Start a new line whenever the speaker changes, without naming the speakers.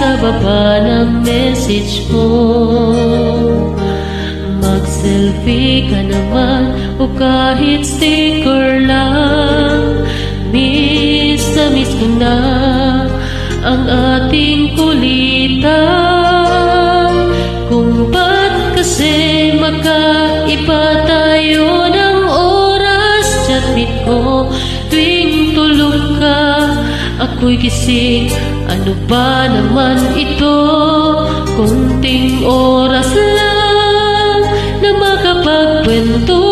sa baba ng message mo. Mag-selfie ka naman o kahit sticker lang. Miss na miss ko na ang ating kulitan. Kung ba't kasi magkaiba tayo ng oras, chatmate ko tuwing tulog ka, ako'y gising. Ano ba naman ito? Konting oras lang na makapagkwento